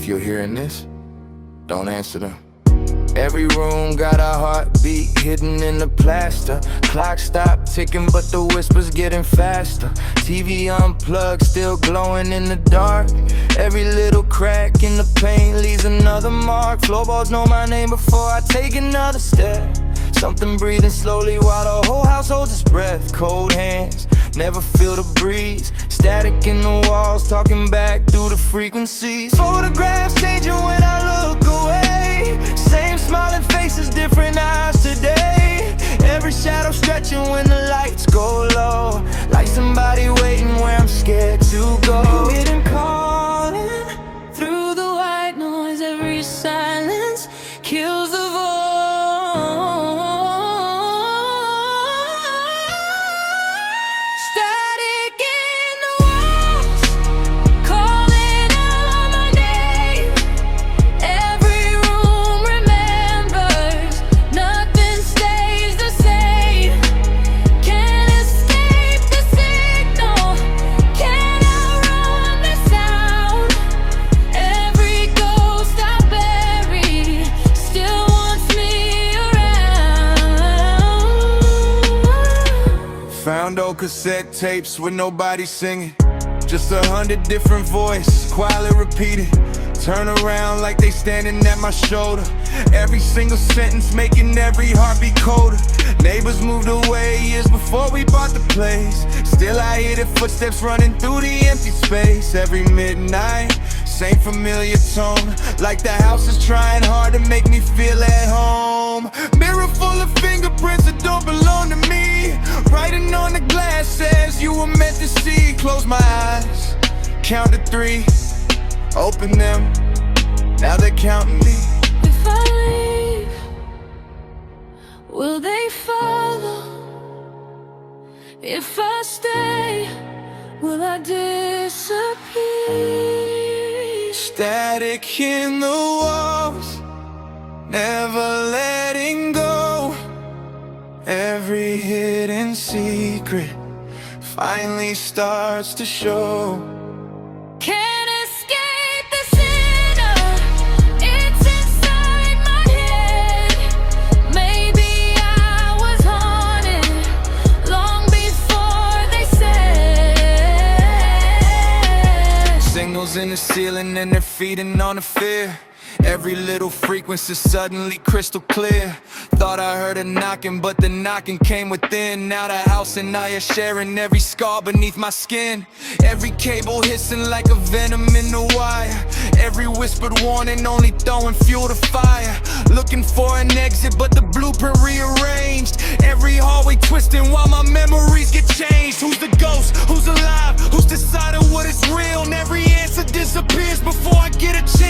if you're hearing this, don't answer them. Every room got a heartbeat hidden in the plaster. Clock stopped ticking, but the whispers getting faster. TV unplugged, still glowing in the dark. Every little crack in the paint leaves another mark. Floorboards know my name before I take another step. Something breathing slowly while the whole house holds its breath. Cold hands, never feel the breeze. Static in the walls, talking back through the frequencies. Photographs changing when I look away. Same smiling faces, different eyes today. Every shadow stretching when the lights go low. Like somebody waiting where I'm scared to go. Hidden calling through the white noise. Every silence kills the voice. Found old cassette tapes with nobody singing. Just 100 different voices, quietly repeated. Turn around like they standing at my shoulder. Every single sentence making every heartbeat colder. Neighbors moved away years before we bought the place. Still I hear the footsteps running through the empty space. Every midnight, same familiar tone. Like the house is trying hard to make me feel at home. Mirror full of fingerprints that don't belong to me. Writing on the glass says you were meant to see. Close my eyes, count to 3, open them, now they're counting me. If I leave, will they follow? If I stay, will I disappear? Static in the walls, never letting go. Every hidden secret finally starts to show. Can't escape the sinner, it's inside my head. Maybe I was haunted long before they said. Signals in the ceiling and they're feeding on the fear. Every little frequency suddenly crystal clear. Thought I heard a knocking, but the knocking came within. Now the house and I are sharing every scar beneath my skin. Every cable hissing like a venom in the wire. Every whispered warning only throwing fuel to fire. Looking for an exit, but the blueprint rearranged. Every hallway twisting while my memories get changed. Who's the ghost? Who's alive? Who's deciding what is real? And every answer disappears before I get a chance.